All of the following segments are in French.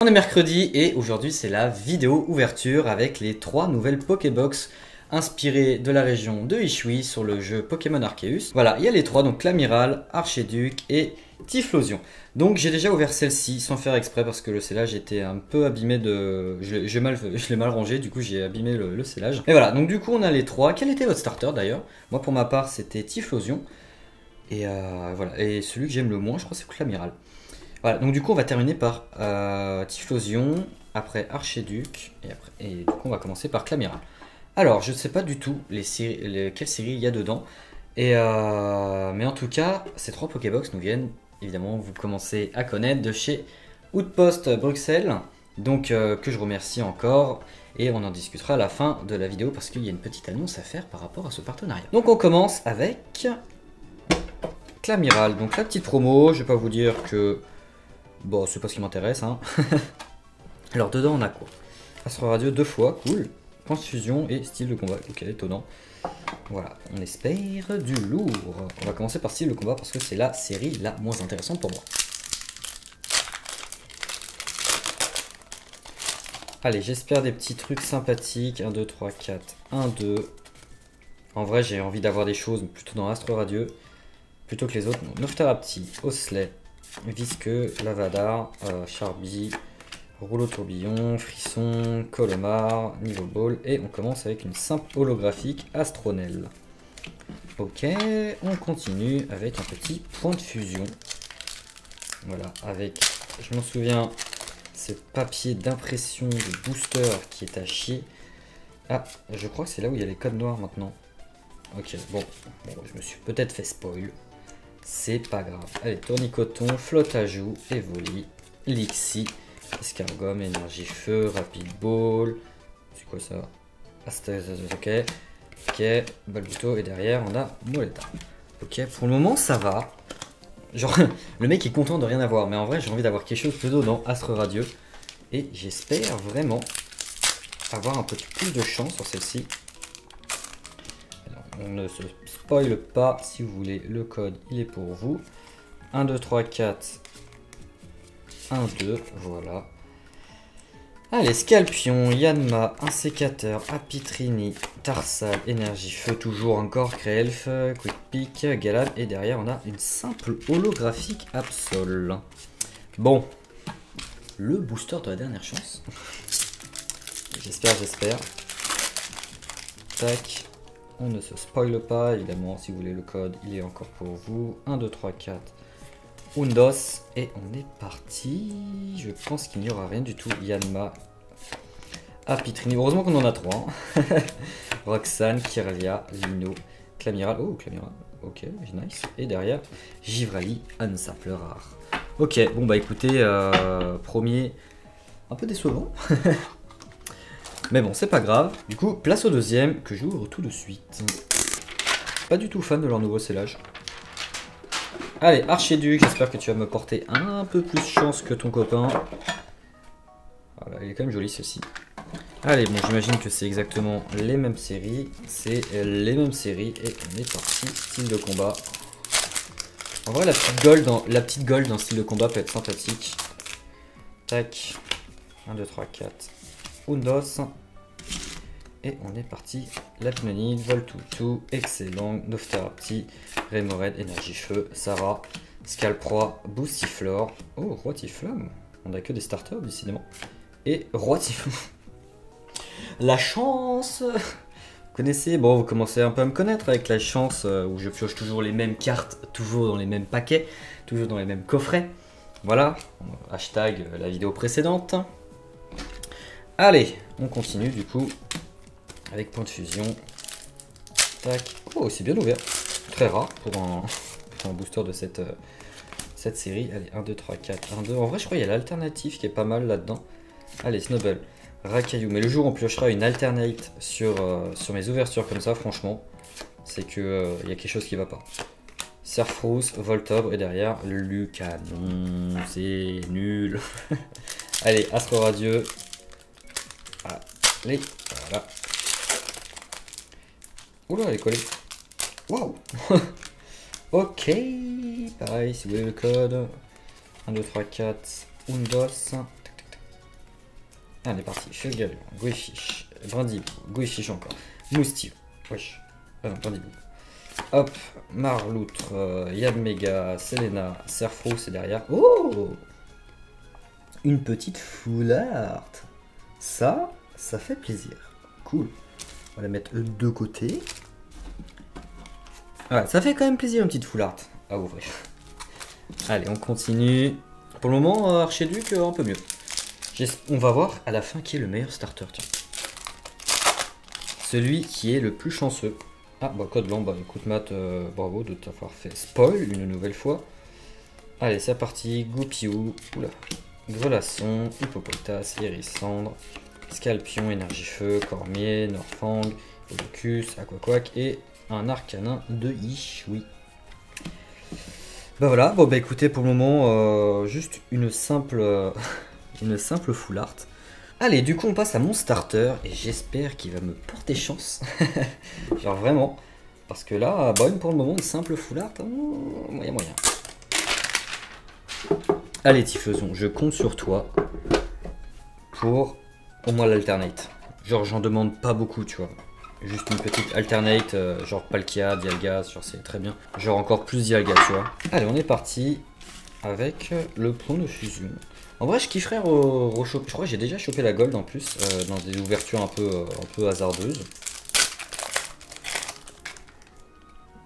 On est mercredi et aujourd'hui c'est la vidéo ouverture avec les 3 nouvelles Pokébox inspirées de la région de Hishui sur le jeu Pokémon Arceus. Voilà, il y a les 3, donc l'Amiral, Archiduc et Typhlosion. Donc j'ai déjà ouvert celle-ci sans faire exprès parce que le scellage était un peu abîmé de... Je l'ai mal rangé, du coup j'ai abîmé le scellage. Et voilà, donc du coup on a les 3. Quel était votre starter d'ailleurs? Moi pour ma part c'était Typhlosion. Et voilà, et celui que j'aime le moins je crois c'est l'Amiral. Voilà, donc du coup on va terminer par Typhlosion, après Archiduc, et du coup on va commencer par Clamiral. Alors je ne sais pas du tout quelle série il y a dedans, mais en tout cas ces 3 Pokébox nous viennent, évidemment vous commencez à connaître, de chez Outpost Bruxelles, donc que je remercie encore, et on en discutera à la fin de la vidéo parce qu'il y a une petite annonce à faire par rapport à ce partenariat. Donc on commence avec Clamiral, donc la petite promo, je vais pas vous dire que... Bon, c'est pas ce qui m'intéresse, hein. Alors, dedans, on a quoi? Astro Radio 2 fois, cool. Transfusion et style de combat. Ok, étonnant. Voilà, on espère du lourd. On va commencer par style de combat parce que c'est la série la moins intéressante pour moi. Allez, j'espère des petits trucs sympathiques. 1, 2, 3, 4. 1, 2. En vrai, j'ai envie d'avoir des choses plutôt dans Astro Radio plutôt que les autres. Noftarapti, Osley, Visqueux, Lavadar, Charby, Rouleau Tourbillon, Frisson, Colomar, Niveau Ball, et on commence avec une simple holographique Astronel. Ok, on continue avec un petit point de fusion. Voilà, avec, je m'en souviens, ce papier d'impression de booster qui est à chier. Ah, je crois que c'est là où il y a les codes noirs maintenant. Ok, bon je me suis peut-être fait spoil. C'est pas grave. Allez, tournicoton, flotte à joue, Evoli, Lixie, Escargomme, énergie feu, rapid ball. C'est quoi ça? Ok. Ok, Balbuto, et derrière on a Moleta. Ok, pour le moment ça va. Genre, le mec est content de rien avoir, mais en vrai j'ai envie d'avoir quelque chose plutôt dans Astre Radieux. Et j'espère vraiment avoir un peu plus de chance sur celle-ci. On ne se spoil pas, si vous voulez, le code il est pour vous. 1, 2, 3, 4, 1, 2, voilà. Allez, Scalpion, Yanma, un sécateur, Apitrini, Tarsal, énergie feu, toujours encore, Créelf, Quick Pick, Galab, et derrière on a une simple holographique Absol. Bon, le booster de la dernière chance. J'espère. Tac. On ne se spoile pas, évidemment, si vous voulez le code, il est encore pour vous. 1, 2, 3, 4. Undos. Et on est parti. Je pense qu'il n'y aura rien du tout. Yanma. Apitrini. Heureusement qu'on en a 3. Hein. Roxane, Kirlia, Lino, Clamiral. Oh, Clamiral. Ok, nice. Et derrière, Givrali, Unsample rare. Ok, bon bah écoutez, premier, un peu décevant. Mais bon, c'est pas grave. Du coup, place au deuxième que j'ouvre tout de suite. Pas du tout fan de leur nouveau scellage. Allez, Archiduc, j'espère que tu vas me porter un peu plus chance que ton copain. Voilà, il est quand même joli ceci. Allez, bon, j'imagine que c'est exactement les mêmes séries. C'est les mêmes séries et on est parti. Style de combat. En vrai, la petite gold dans style de combat peut être sympathique. Tac. 1, 2, 3, 4. Undos. Et on est parti. Lapnonide, Voltoutou, Excellent, Noftarapti, Remoraid, Énergie Feu, Sarah, Scalproie, Boostiflore. Oh, Roi Typhlosion. On a que des starters, décidément. Et Roi Typhlosion. La chance. Vous connaissez, bon, vous commencez un peu à me connaître avec la chance où je pioche toujours les mêmes cartes, toujours dans les mêmes paquets, toujours dans les mêmes coffrets. Voilà, hashtag la vidéo précédente. Allez, on continue du coup avec point de fusion. Tac. Oh, c'est bien ouvert. Très rare pour un booster de cette série. Allez, 1, 2, 3, 4, 1, 2. En vrai, je crois qu'il y a l'alternative qui est pas mal là-dedans. Allez, Snowball, Racaillou. Mais le jour où on piochera une alternate sur mes ouvertures comme ça, franchement, c'est que y a quelque chose qui va pas. Serfrous, Voltobre et derrière Lucanon. C'est nul. Allez, Astro Radieux. Allez, voilà. Oula, elle est collée. Waouh. Ok. Pareil, si vous voulez le code. 1, 2, 3, 4. Undos. Allez, parti. Fugalure, Gouifiche, Brindibou, Gouifiche encore, Moustive, wesh, Brindibou. Hop, Marloutre, Yadmega, Selena, Serfro, c'est derrière. Oh, une petite Foulard. Ça fait plaisir. Cool. On va la mettre de côté. Voilà, ça fait quand même plaisir une petite Foulard à ouvrir. Allez, on continue. Pour le moment, Archiduc, un peu mieux. On va voir à la fin qui est le meilleur starter. Tiens. Celui qui est le plus chanceux. Ah, bah, code blanc, bah écoute, Matt, bravo de t'avoir fait spoil une nouvelle fois. Allez, c'est parti. Goupiou, oula, Grelasson, Hippopotas, Hérissandre, Scalpion, Énergie-Feu, Cormier, Norfang, Odocus, Aquaquac et un Arcanin de Yishui. Bah voilà, bon bah écoutez, pour le moment, juste une simple full art. Allez, du coup on passe à mon starter et j'espère qu'il va me porter chance. Genre vraiment. Parce que là, bonne pour le moment, une simple full art, moyen. Allez Tiflezon, je compte sur toi pour au moins l'alternate. Genre j'en demande pas beaucoup, tu vois. Juste une petite alternate, genre Palkia, Dialga, genre c'est très bien. Genre encore plus Dialga, tu vois. Allez, on est parti avec le plomb de fusion. En vrai, je kifferais rechoper. Je crois que j'ai déjà chopé la gold en plus, dans des ouvertures un peu hasardeuses.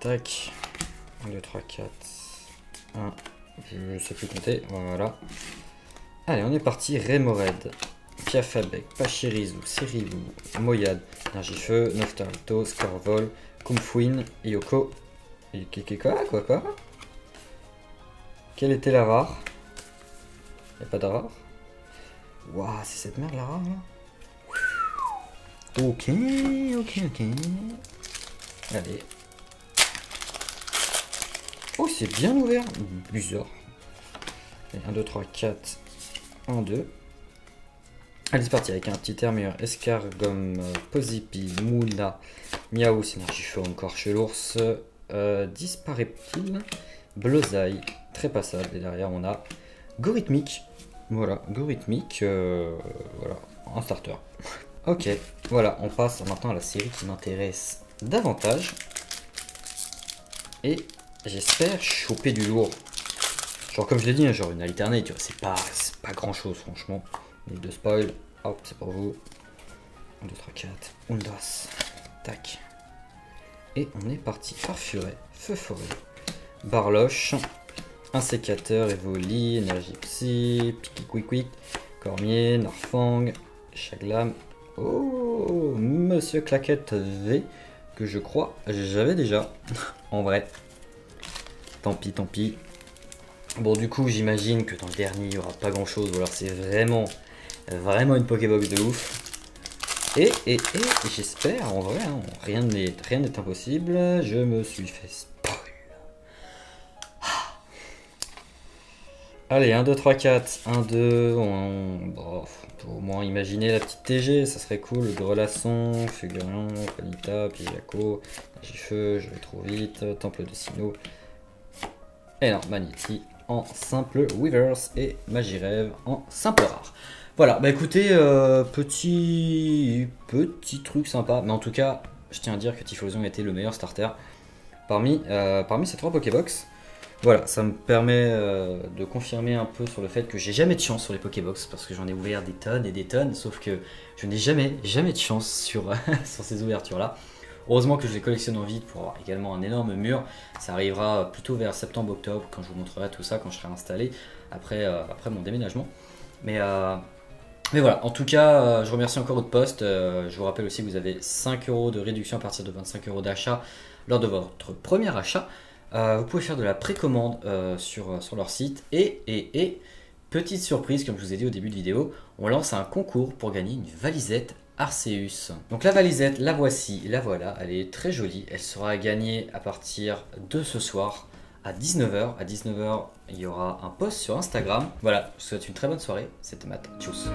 Tac. 1, 2, 3, 4. 1. Je sais plus compter. Voilà. Allez, on est parti. Remoraid, Piafabec, Pachirisu, Seribu, Moyad, Énergie-Feu, Noctarito, Scarvol, Kumfuin, Yoko. Et quoi? Quelle était la rare? Y'a pas de rare? Waouh, c'est cette merde la rare là? Ok. Allez. Oh, c'est bien ouvert. Bizarre. 1, 2, 3, 4. 1, 2. Allez, c'est parti avec un petit termure. Escargum, Pozipi, Moula, Miaou, Synergie-Feu encore chez l'ours. Dispareptile, Blozaï, très passable. Et derrière, on a Gorithmique. Voilà, Gorithmique. Voilà, un starter. Ok, voilà, on passe maintenant à la série qui m'intéresse davantage. Et j'espère choper du lourd. Genre, comme je l'ai dit, hein, genre une alternate, tu vois, c'est pas grand chose, franchement. Ni de spoil. Hop, c'est pour vous. 1, 2, 3, 4. Undos. Tac. Et on est parti. Farfuret, Feu Forêt, Barloche, un sécateur, Evoli, Énergie Psy, Piki Cormier, Narfang, Chaglam. Oh, Monsieur Claquette V, que je crois j'avais déjà, en vrai. Tant pis. Bon, du coup, j'imagine que dans le dernier, il n'y aura pas grand chose, ou alors c'est vraiment une Pokébox de ouf. Et j'espère, en vrai, hein, rien n'est impossible. Je me suis fait spoil. Allez, 1, 2, 3, 4. 1, 2. Bon, on peut au moins imaginer la petite TG, ça serait cool. Grelasson, Fugarion, Panita, Pijaco, Magifeu, je vais trop vite. Temple de Sinnoh. Et non, Magnéti en simple Weavers et Magirêve en simple rare. Voilà, bah écoutez, petit truc sympa, mais en tout cas, je tiens à dire que Tiflezon était le meilleur starter parmi ces 3 Pokébox. Voilà, ça me permet de confirmer un peu sur le fait que j'ai jamais de chance sur les Pokébox, parce que j'en ai ouvert des tonnes et des tonnes, sauf que je n'ai jamais de chance sur, sur ces ouvertures-là. Heureusement que je les collectionne en vide pour avoir également un énorme mur. Ça arrivera plutôt vers septembre-octobre, quand je vous montrerai tout ça, quand je serai installé, après mon déménagement. Mais voilà, en tout cas, je remercie encore votre poste. Je vous rappelle aussi que vous avez 5 € de réduction à partir de 25 € d'achat lors de votre premier achat. Vous pouvez faire de la précommande sur leur site. Et petite surprise, comme je vous ai dit au début de vidéo, on lance un concours pour gagner une valisette Arceus. Donc la valisette, la voici, la voilà, elle est très jolie. Elle sera gagnée à partir de ce soir à 19 h. À 19 h, il y aura un post sur Instagram. Voilà, je vous souhaite une très bonne soirée. C'était Matt. Tchuss.